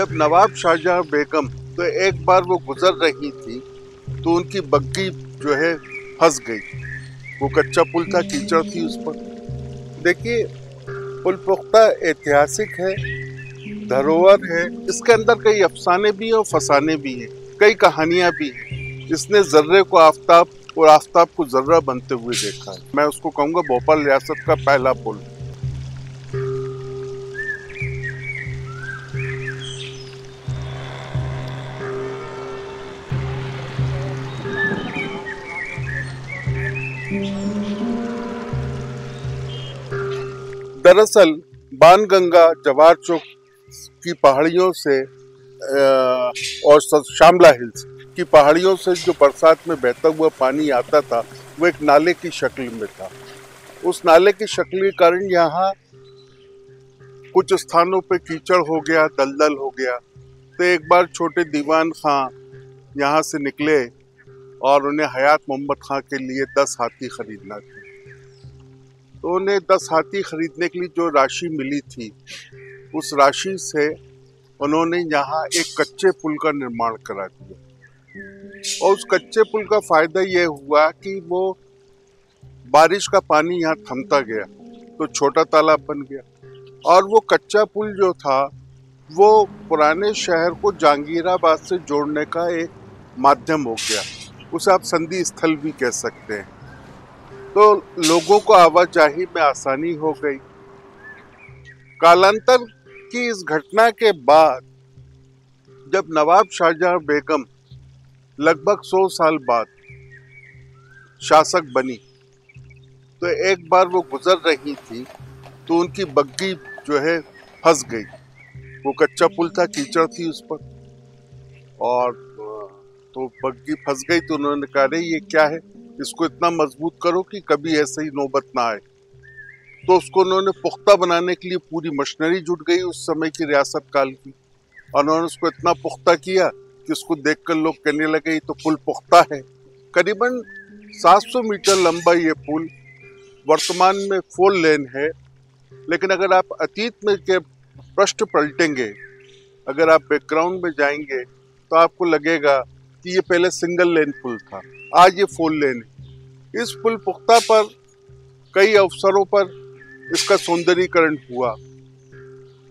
जब नवाब शाहजहां बेगम तो एक बार वो गुजर रही थी तो उनकी बग्गी जो है फंस गई। वो कच्चा पुल था, कीचड़ थी उस पर। देखिए, पुल पुख्ता ऐतिहासिक है, धरोहर है। इसके अंदर कई अफसाने भी हैं और फसाने भी हैं, कई कहानियां भी हैं। इसने जर्रे को आफताब और आफताब को जर्रा बनते हुए देखा है। मैं उसको कहूंगा भोपाल रियासत का पहला पुल। दरअसल बाणगंगा जवाहर चौक की पहाड़ियों से और शामला हिल्स की पहाड़ियों से जो बरसात में बहता हुआ पानी आता था वो एक नाले की शक्ल में था। उस नाले की शक्ल के कारण यहाँ कुछ स्थानों पे कीचड़ हो गया, दलदल हो गया। तो एक बार छोटे दीवान खां यहाँ से निकले और उन्हें हयात मोहम्मद खां के लिए 10 हाथी खरीदना था। तो उन्हें 10 हाथी खरीदने के लिए जो राशि मिली थी, उस राशि से उन्होंने यहाँ एक कच्चे पुल का निर्माण करा दिया। और उस कच्चे पुल का फायदा ये हुआ कि वो बारिश का पानी यहाँ थमता गया तो छोटा तालाब बन गया। और वो कच्चा पुल जो था वो पुराने शहर को जहांगीराबाद से जोड़ने का एक माध्यम हो गया। उसे आप संधि स्थल भी कह सकते हैं। तो लोगों को आवाजाही में आसानी हो गई। कालांतर की इस घटना के बाद जब नवाब शाहजहां बेगम लगभग 100 साल बाद शासक बनी तो एक बार वो गुजर रही थी तो उनकी बग्गी जो है फंस गई। वो कच्चा पुल था, कीचड़ थी उस पर, और तो बग्गी फंस गई। तो उन्होंने कहा रे ये क्या है, इसको इतना मजबूत करो कि कभी ऐसे ही नौबत ना आए। तो उसको उन्होंने पुख्ता बनाने के लिए पूरी मशीनरी जुट गई उस समय की रियासत काल की। और उन्होंने उसको इतना पुख्ता किया कि उसको देखकर लोग कहने लगे ये तो पुल पुख्ता है। करीबन 700 मीटर लंबा ये पुल वर्तमान में 4 लेन है। लेकिन अगर आप अतीत में के पृष्ठ पलटेंगे, अगर आप बैकग्राउंड में जाएंगे तो आपको लगेगा कि ये पहले सिंगल लेन पुल था, आज ये 4 लेन है। इस पुल पुख्ता पर कई अवसरों पर इसका सौंदर्यीकरण हुआ।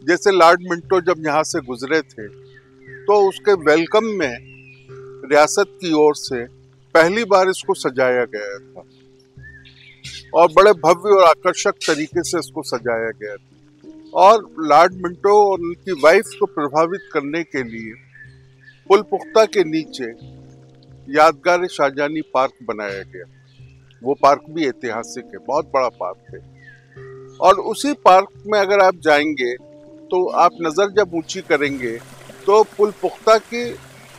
जैसे लॉर्ड मिंटो जब यहाँ से गुजरे थे तो उसके वेलकम में रियासत की ओर से पहली बार इसको सजाया गया था और बड़े भव्य और आकर्षक तरीके से इसको सजाया गया था। और लॉर्ड मिंटो और उनकी वाइफ को प्रभावित करने के लिए पुल पुख्ता के नीचे यादगार शाहजहानी पार्क बनाया गया। वो पार्क भी ऐतिहासिक है, बहुत बड़ा पार्क है। और उसी पार्क में अगर आप जाएंगे तो आप नजर जब ऊंची करेंगे तो पुल पुख्ता की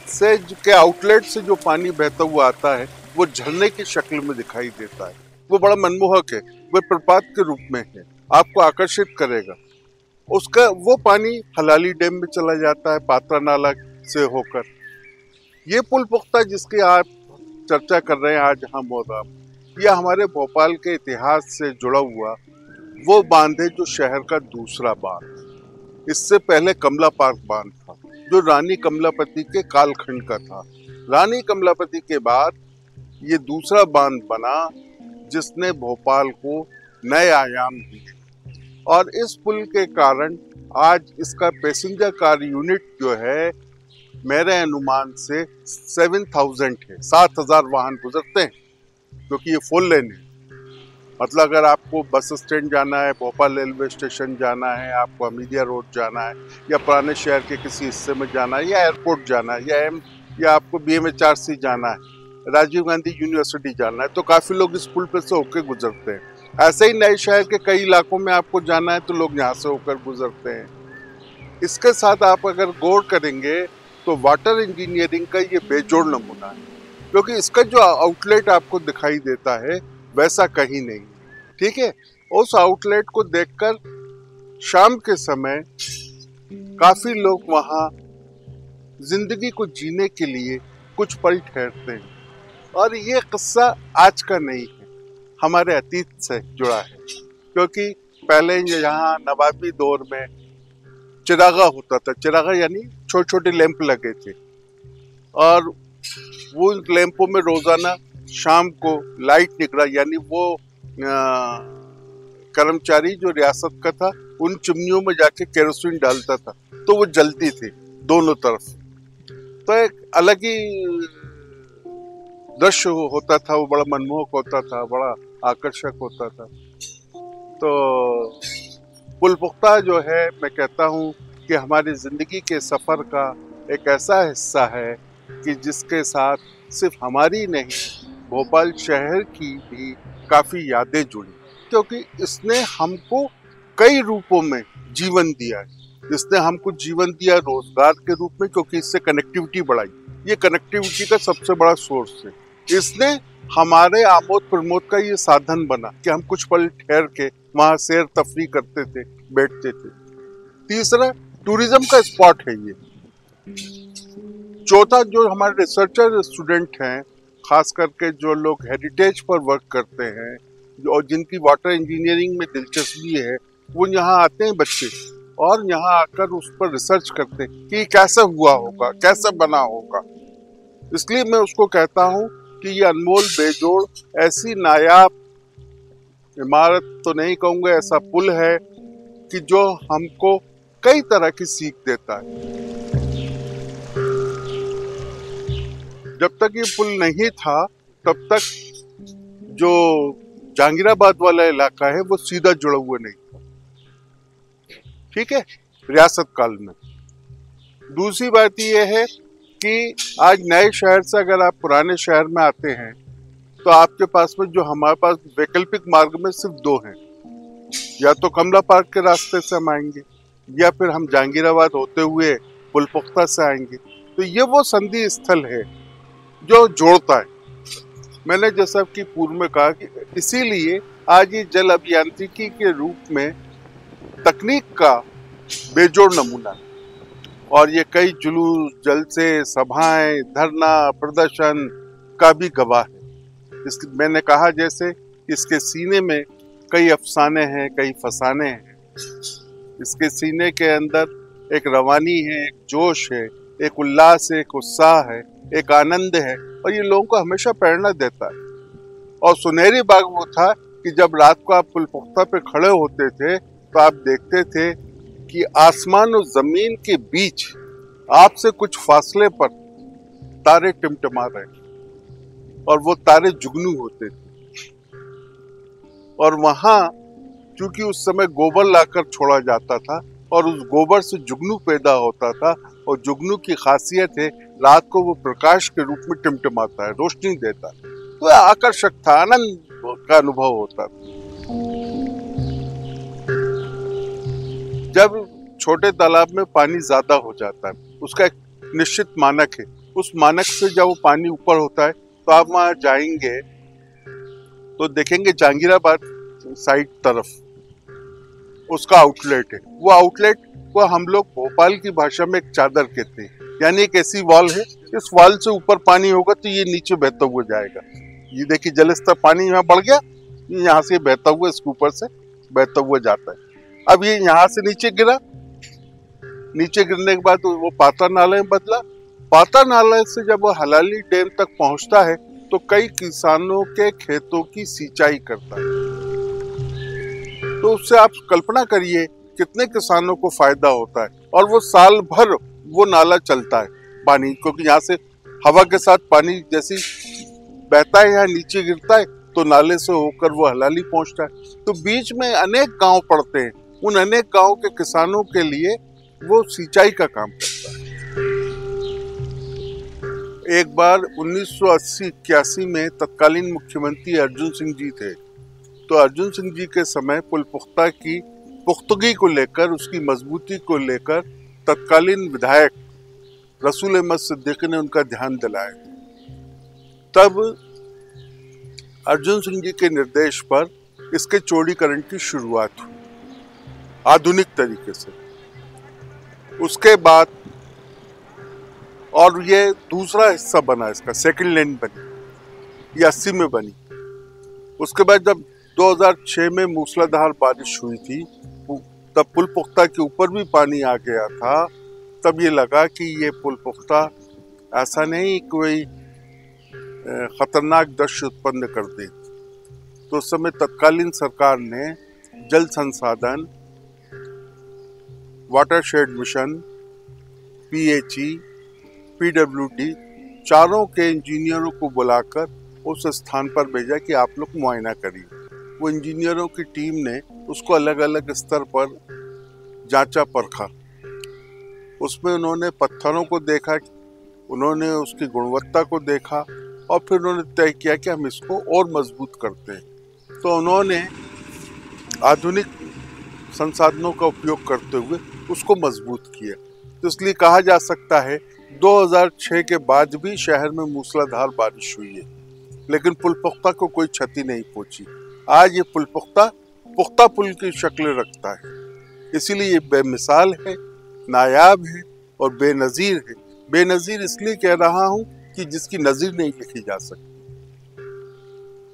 से के आउटलेट से जो पानी बहता हुआ आता है वो झरने की शक्ल में दिखाई देता है। वो बड़ा मनमोहक है, वो प्रपात के रूप में है, आपको आकर्षित करेगा। उसका वो पानी हलाली डैम में चला जाता है पात्रा नाला से होकर। ये पुल पुख्ता जिसकी आप चर्चा कर रहे हैं आज हम और आप, यह हमारे भोपाल के इतिहास से जुड़ा हुआ वो बांध है जो शहर का दूसरा बांध। इससे पहले कमला पार्क बांध था जो रानी कमलापति के कालखंड का था। रानी कमलापति के बाद ये दूसरा बांध बना जिसने भोपाल को नए आयाम दिए। और इस पुल के कारण आज इसका पैसेंजर कार यूनिट जो है मेरे अनुमान से 7000 है, 7000 वाहन गुजरते हैं, क्योंकि ये 4 लेन है। मतलब अगर आपको बस स्टैंड जाना है, भोपाल रेलवे स्टेशन जाना है, आपको हमीदिया रोड जाना है, या पुराने शहर के किसी हिस्से में जाना है, या एयरपोर्ट जाना है, या आपको BMHRC जाना है, राजीव गांधी यूनिवर्सिटी जाना है, तो काफी लोग इस पुल पे से होकर गुजरते हैं। ऐसे ही नए शहर के कई इलाकों में आपको जाना है तो लोग यहाँ से होकर गुजरते हैं। इसके साथ आप अगर गौर करेंगे तो वाटर इंजीनियरिंग का ये बेजोड़ नमूना है, क्योंकि इसका जो आउटलेट आपको दिखाई देता है वैसा कहीं नहीं। ठीक है, उस आउटलेट को देखकर शाम के समय काफी लोग वहां जिंदगी को जीने के लिए कुछ पल ठहरते हैं। और ये किस्सा आज का नहीं है, हमारे अतीत से जुड़ा है। क्योंकि पहले यहाँ नवाबी दौर में चिरागा होता था। चिरागा यानी छोटे छोटे लैंप लगे थे, और वो लैंपों में रोजाना शाम को लाइट निकला, यानी वो कर्मचारी जो रियासत का था उन चिमनियों में जाके केरोसिन डालता था, तो वो जलती थी दोनों तरफ। तो एक अलग ही दृश्य होता था, वो बड़ा मनमोहक होता था, बड़ा आकर्षक होता था। तो पुलपुख्ता जो है, मैं कहता हूँ कि हमारी जिंदगी के सफर का एक ऐसा हिस्सा है कि जिसके साथ सिर्फ हमारी नहीं, भोपाल शहर की भी काफी यादें जुड़ी, क्योंकि इसने हमको कई रूपों में जीवन दिया है। इसने हमको जीवन दिया रोजगार के रूप में, क्योंकि इससे कनेक्टिविटी बढ़ाई। ये कनेक्टिविटी का सबसे बड़ा सोर्स है। इसने हमारे आमोद प्रमोद का ये साधन बना कि हम कुछ पल ठहर के वहां सैर तफरी करते थे, बैठते थे। तीसरा, टूरिज्म का स्पॉट है ये। चौथा, जो हमारे रिसर्चर स्टूडेंट हैं, खास करके जो लोग हेरिटेज पर वर्क करते हैं और जिनकी वाटर इंजीनियरिंग में दिलचस्पी है, वो यहाँ आते हैं बच्चे, और यहाँ आकर उस पर रिसर्च करते हैं कि कैसे हुआ होगा, कैसे बना होगा। इसलिए मैं उसको कहता हूँ कि ये अनमोल बेजोड़ ऐसी नायाब इमारत तो नहीं कहूँगा, ऐसा पुल है कि जो हमको कई तरह की सीख देता है। जब तक ये पुल नहीं था तब तक जो जहांगीराबाद वाला इलाका है वो सीधा जुड़ा हुआ नहीं था, ठीक है, रियासत काल में। दूसरी बात ये है कि आज नए शहर से अगर आप पुराने शहर में आते हैं तो आपके पास में, जो हमारे पास वैकल्पिक मार्ग में सिर्फ दो हैं, या तो कमला पार्क के रास्ते से हम आएंगे, या फिर हम जहांगीराबाद होते हुए पुलपुख्ता से आएंगे। तो ये वो संधि स्थल है जो जोड़ता है। मैंने जैसा कि पूर्व में कहा कि इसीलिए आज ये जल अभियांत्रिकी के रूप में तकनीक का बेजोड़ नमूना है, और ये कई जुलूस, जलसे, सभाएं, धरना, प्रदर्शन का भी गवाह है। मैंने कहा जैसे इसके सीने में कई अफसाने हैं, कई फसाने हैं। इसके सीने के अंदर एक रवानी है, एक जोश है, एक उल्लास है, एक उत्साह है, एक आनंद है, और ये लोगों को हमेशा प्रेरणा देता है। और सुनहरी बाग वो था कि जब रात को आप पुलपुख्ता पे खड़े होते थे तो आप देखते थे कि आसमान और जमीन के बीच आपसे कुछ फासले पर तारे टिमटिमा रहे, और वो तारे जुगनू होते थे। और वहां चूंकि उस समय गोबर लाकर छोड़ा जाता था, और उस गोबर से जुगनू पैदा होता था, और जुगनू की खासियत है रात को वो प्रकाश के रूप में टिमटिमाता है, रोशनी देता है। तो आकर्षक था, आनंद का अनुभव होता था। जब छोटे तालाब में पानी ज्यादा हो जाता है, उसका एक निश्चित मानक है, उस मानक से जब वो पानी ऊपर होता है तो आप वहां जाएंगे तो देखेंगे जहांगीराबाद साइड तरफ उसका आउटलेट है। वो आउटलेट को हम लोग भोपाल की भाषा में एक चादर कहते हैं, यानी एक ऐसी वॉल है, इस वॉल से ऊपर पानी होगा तो ये नीचे बहता हुआ जाएगा। ये देखिए जलस्तर, पानी यहाँ बढ़ गया, यहाँ से बहता हुआ इसके ऊपर से बहता हुआ जाता है। अब ये यहाँ से नीचे गिरा, नीचे गिरने के बाद वो पाता नाले में बदला, पाता नाले से जब वो हलाली डैम तक पहुंचता है तो कई किसानों के खेतों की सिंचाई करता है। तो उससे आप कल्पना करिए कितने किसानों को फायदा होता है, और वो साल भर वो नाला चलता है पानी, क्योंकि यहाँ से हवा के साथ पानी जैसे बहता है यहाँ नीचे गिरता है तो नाले से होकर वो हलाली पहुंचता है। तो बीच में अनेक गांव पड़ते हैं, उन अनेक गांव के किसानों के लिए वो सिंचाई का काम करता है। एक बार 1980-81 में तत्कालीन मुख्यमंत्री अर्जुन सिंह जी थे। तो अर्जुन सिंह जी के समय पुलपुख्ता की पुख्तगी को लेकर, उसकी मजबूती को लेकर तत्कालीन विधायक रसूल अहमद सिद्दीकी ने उनका ध्यान दिलाया। तब अर्जुन सिंह जी के निर्देश पर इसके चौड़ीकरण की शुरुआत हुई आधुनिक तरीके से। उसके बाद और ये दूसरा हिस्सा बना, इसका सेकंड लेन बनी, ये 80 में बनी। उसके बाद जब 2006 में मूसलाधार बारिश हुई थी तब पुल पुख्ता के ऊपर भी पानी आ गया था, तब ये लगा कि ये पुल पुख्ता ऐसा नहीं कोई खतरनाक दृश्य उत्पन्न कर दे। तो उस समय तत्कालीन सरकार ने जल संसाधन, वाटरशेड मिशन, पीएचई, पीडब्ल्यूडी चारों के इंजीनियरों को बुलाकर उस स्थान पर भेजा कि आप लोग मुआयना करिए। वो इंजीनियरों की टीम ने उसको अलग अलग स्तर पर जांचा परखा। उसमें उन्होंने पत्थरों को देखा, उन्होंने उसकी गुणवत्ता को देखा और फिर उन्होंने तय किया कि हम इसको और मजबूत करते हैं। तो उन्होंने आधुनिक संसाधनों का उपयोग करते हुए उसको मजबूत किया। तो इसलिए कहा जा सकता है 2006 के बाद भी शहर में मूसलाधार बारिश हुई है, लेकिन पुल पुख्ता को कोई क्षति नहीं पहुंची। आज ये पुल पुख्ता पुल की शक्ल रखता है। इसीलिए ये बेमिसाल है, नायाब है और बेनजीर है। बेनजीर इसलिए कह रहा हूं कि जिसकी नजीर नहीं लिखी जा सकती।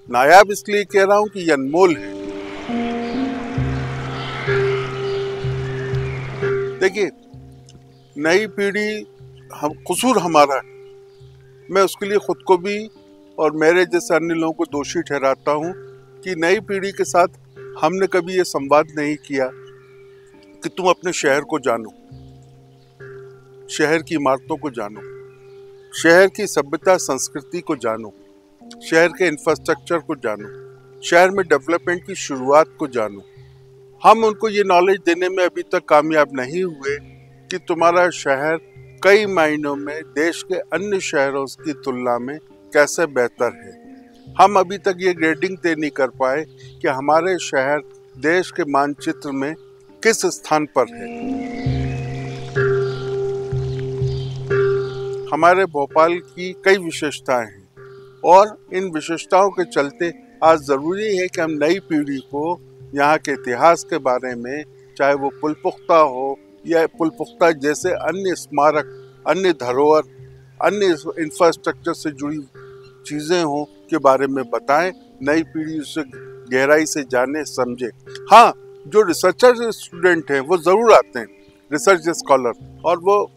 नायाब इसलिए कह रहा हूं कि ये अनमोल है। देखिए, नई पीढ़ी हम कसूर हमारा है। मैं उसके लिए खुद को भी और मेरे जैसे अन्य लोगों को दोषी ठहराता हूं कि नई पीढ़ी के साथ हमने कभी ये संवाद नहीं किया कि तुम अपने शहर को जानो, शहर की इमारतों को जानो, शहर की सभ्यता संस्कृति को जानो, शहर के इंफ्रास्ट्रक्चर को जानो, शहर में डेवलपमेंट की शुरुआत को जानो। हम उनको ये नॉलेज देने में अभी तक कामयाब नहीं हुए कि तुम्हारा शहर कई मायनों में देश के अन्य शहरों की तुलना में कैसे बेहतर है। हम अभी तक ये ग्रेडिंग तय नहीं कर पाए कि हमारे शहर देश के मानचित्र में किस स्थान पर है। हमारे भोपाल की कई विशेषताएं हैं और इन विशेषताओं के चलते आज जरूरी है कि हम नई पीढ़ी को यहाँ के इतिहास के बारे में, चाहे वो पुल पुख्ता हो या पुल पुख्ता जैसे अन्य स्मारक, अन्य धरोहर, अन्य इंफ्रास्ट्रक्चर से जुड़ी चीजें हों के बारे में बताएं। नई पीढ़ी उससे गहराई से जाने, समझे। हाँ, जो रिसर्चर स्टूडेंट हैं वो जरूर आते हैं, रिसर्च स्कॉलर, और वो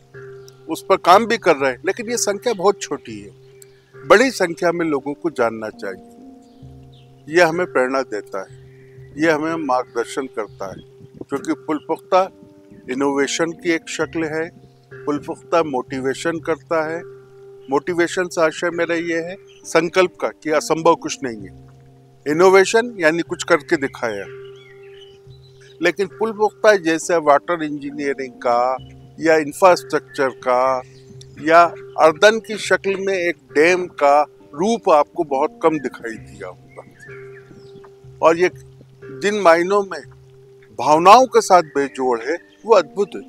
उस पर काम भी कर रहे हैं, लेकिन ये संख्या बहुत छोटी है। बड़ी संख्या में लोगों को जानना चाहिए। ये हमें प्रेरणा देता है, ये हमें मार्गदर्शन करता है, क्योंकि पुल पुख्ता इनोवेशन की एक शक्ल है। पुल पुख्ता मोटिवेशन करता है। मोटिवेशन से आशय मेरा ये है संकल्प का कि असंभव कुछ नहीं है। इनोवेशन यानी कुछ करके दिखाया। लेकिन पुल पुख्ता जैसे वाटर इंजीनियरिंग का या इंफ्रास्ट्रक्चर का या अर्दन की शक्ल में एक डैम का रूप आपको बहुत कम दिखाई दिया होगा। और ये जिन मायनों में भावनाओं के साथ बेजोड़ है वो अद्भुत है।